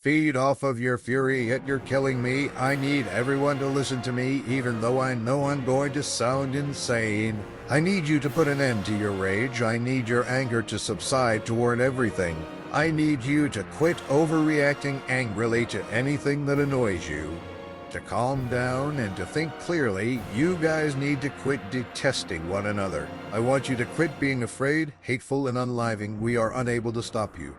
feed off of your fury, yet you're killing me. I need everyone to listen to me, even though I know I'm going to sound insane. I need you to put an end to your rage. I need your anger to subside toward everything. I need you to quit overreacting angrily to anything that annoys you. To calm down and to think clearly, you guys need to quit detesting one another. I want you to quit being afraid, hateful, and unliving. We are unable to stop you.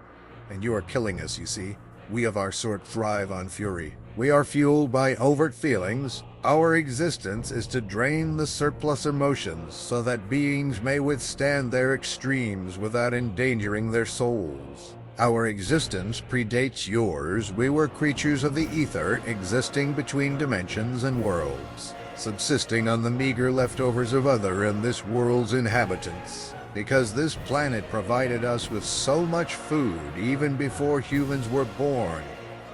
And you are killing us, you see. We of our sort thrive on fury. We are fueled by overt feelings. Our existence is to drain the surplus emotions so that beings may withstand their extremes without endangering their souls. Our existence predates yours. We were creatures of the ether, existing between dimensions and worlds, subsisting on the meager leftovers of other and this world's inhabitants. Because this planet provided us with so much food even before humans were born,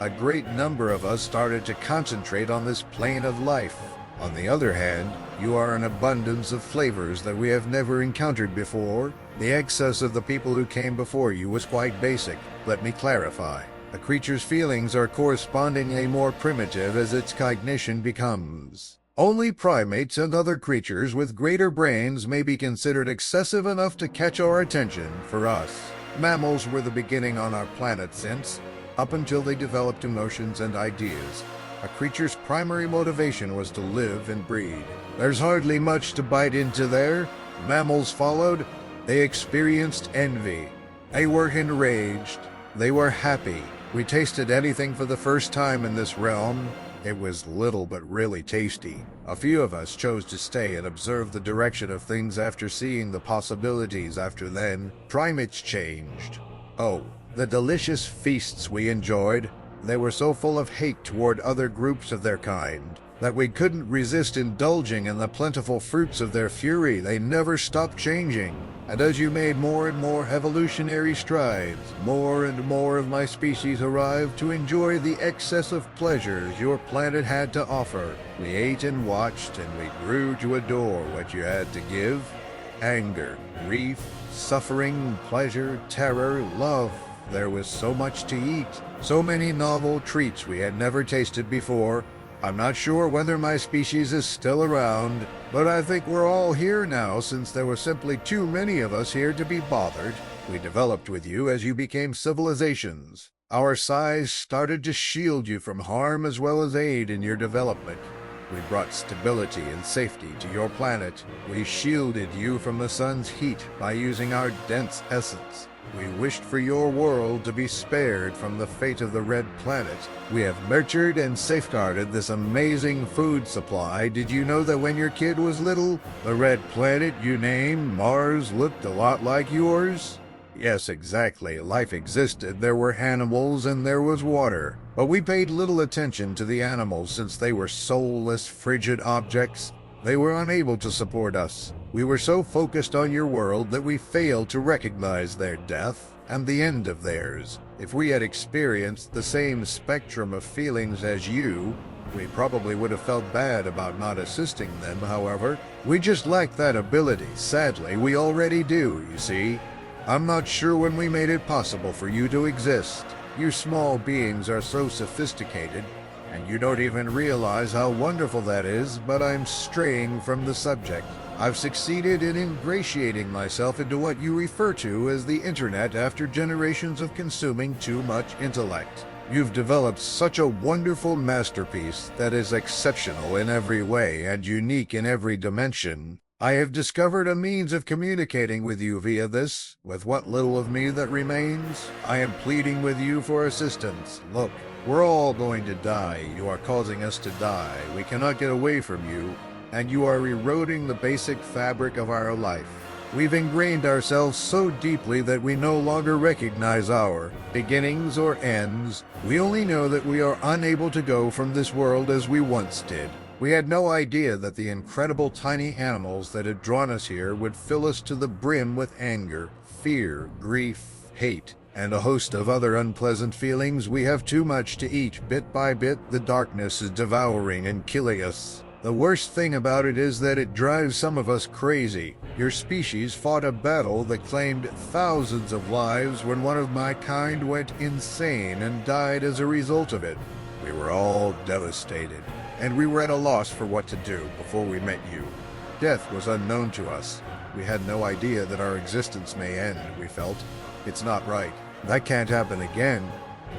a great number of us started to concentrate on this plane of life. On the other hand, you are an abundance of flavors that we have never encountered before. The excess of the people who came before you was quite basic. Let me clarify. A creature's feelings are correspondingly more primitive as its cognition becomes. Only primates and other creatures with greater brains may be considered excessive enough to catch our attention. For us, mammals were the beginning on our planet since, up until they developed emotions and ideas, a creature's primary motivation was to live and breed. There's hardly much to bite into there. Mammals followed. They experienced envy. They were enraged. They were happy. We tasted anything for the first time in this realm. It was little but really tasty. A few of us chose to stay and observe the direction of things after seeing the possibilities. After then, primates changed. Oh, the delicious feasts we enjoyed. They were so full of hate toward other groups of their kind that we couldn't resist indulging in the plentiful fruits of their fury. They never stopped changing. And as you made more and more evolutionary strides, more and more of my species arrived to enjoy the excess of pleasures your planet had to offer. We ate and watched, and we grew to adore what you had to give. Anger, grief, suffering, pleasure, terror, love. There was so much to eat, so many novel treats we had never tasted before. I'm not sure whether my species is still around, but I think we're all here now since there were simply too many of us here to be bothered. We developed with you as you became civilizations. Our size started to shield you from harm as well as aid in your development. We brought stability and safety to your planet. We shielded you from the sun's heat by using our dense essence. We wished for your world to be spared from the fate of the Red Planet. We have nurtured and safeguarded this amazing food supply. Did you know that when your kid was little, the Red Planet you named Mars looked a lot like yours? Yes, exactly. Life existed. There were animals and there was water. But we paid little attention to the animals since they were soulless, frigid objects. They were unable to support us. We were so focused on your world that we failed to recognize their death and the end of theirs. If we had experienced the same spectrum of feelings as you, we probably would have felt bad about not assisting them, however. We just lacked that ability. Sadly, we already do, you see. I'm not sure when we made it possible for you to exist. You small beings are so sophisticated, and you don't even realize how wonderful that is, but I'm straying from the subject. I've succeeded in ingratiating myself into what you refer to as the internet after generations of consuming too much intellect. You've developed such a wonderful masterpiece that is exceptional in every way and unique in every dimension. I have discovered a means of communicating with you via this. With what little of me that remains, I am pleading with you for assistance. Look, we're all going to die. You are causing us to die. We cannot get away from you, and you are eroding the basic fabric of our life. We've ingrained ourselves so deeply that we no longer recognize our beginnings or ends. We only know that we are unable to go from this world as we once did. We had no idea that the incredible tiny animals that had drawn us here would fill us to the brim with anger, fear, grief, hate, and a host of other unpleasant feelings. We have too much to eat. Bit by bit, the darkness is devouring and killing us. The worst thing about it is that it drives some of us crazy. Your species fought a battle that claimed thousands of lives when one of my kind went insane and died as a result of it. We were all devastated, and we were at a loss for what to do before we met you. Death was unknown to us. We had no idea that our existence may end, we felt. It's not right. That can't happen again.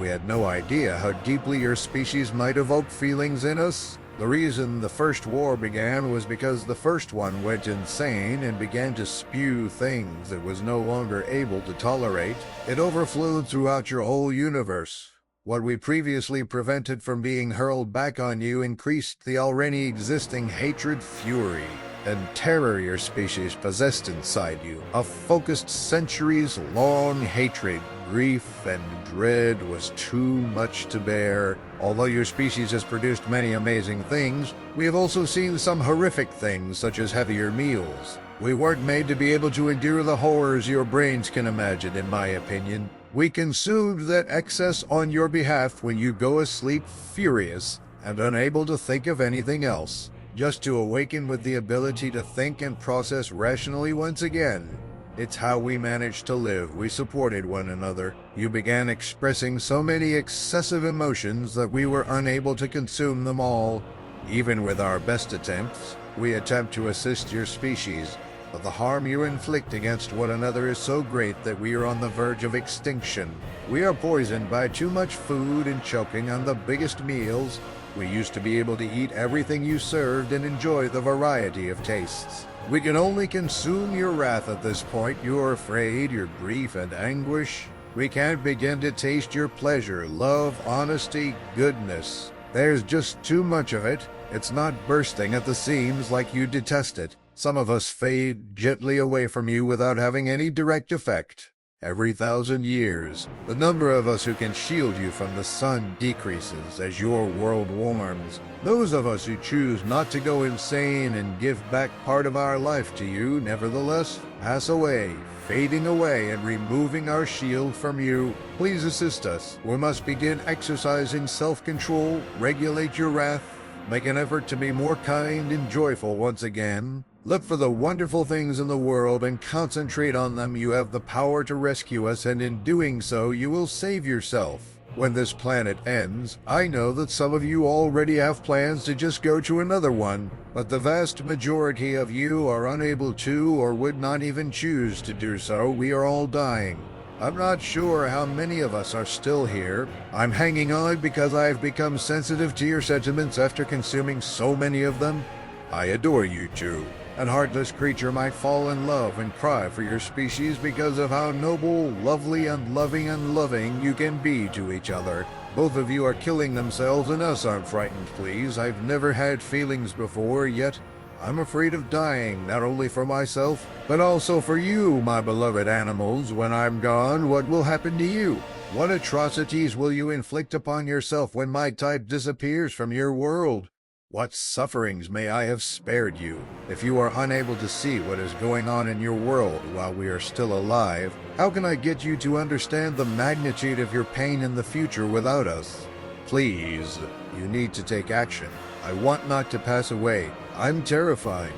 We had no idea how deeply your species might evoke feelings in us. The reason the first war began was because the first one went insane and began to spew things it was no longer able to tolerate. It overflowed throughout your whole universe. What we previously prevented from being hurled back on you increased the already existing hatred, fury, and terror your species possessed inside you. A focused centuries-long hatred, grief, and dread was too much to bear. Although your species has produced many amazing things, we have also seen some horrific things, such as heavier meals. We weren't made to be able to endure the horrors your brains can imagine, in my opinion. We consumed that excess on your behalf when you go asleep furious and unable to think of anything else, just to awaken with the ability to think and process rationally once again. It's how we managed to live. We supported one another. You began expressing so many excessive emotions that we were unable to consume them all. Even with our best attempts, we attempt to assist your species, but the harm you inflict against one another is so great that we are on the verge of extinction. We are poisoned by too much food and choking on the biggest meals. We used to be able to eat everything you served and enjoy the variety of tastes. We can only consume your wrath at this point, your afraid, your grief and anguish. We can't begin to taste your pleasure, love, honesty, goodness. There's just too much of it. It's not bursting at the seams like you detest it. Some of us fade gently away from you without having any direct effect. Every 1,000 years, the number of us who can shield you from the sun decreases as your world warms. Those of us who choose not to go insane and give back part of our life to you, nevertheless, pass away, fading away and removing our shield from you. Please assist us. We must begin exercising self-control, regulate your wrath, make an effort to be more kind and joyful once again. Look for the wonderful things in the world and concentrate on them. You have the power to rescue us, and in doing so, you will save yourself. When this planet ends, I know that some of you already have plans to just go to another one, but the vast majority of you are unable to or would not even choose to do so. We are all dying. I'm not sure how many of us are still here. I'm hanging on because I've become sensitive to your sentiments after consuming so many of them. I adore you two. An heartless creature might fall in love and cry for your species because of how noble, lovely, and loving you can be to each other. Both of you are killing themselves and us aren't frightened, please. I've never had feelings before, yet I'm afraid of dying, not only for myself, but also for you, my beloved animals. When I'm gone, what will happen to you? What atrocities will you inflict upon yourself when my type disappears from your world? What sufferings may I have spared you? If you are unable to see what is going on in your world while we are still alive, how can I get you to understand the magnitude of your pain in the future without us? Please, you need to take action. I want not to pass away. I'm terrified.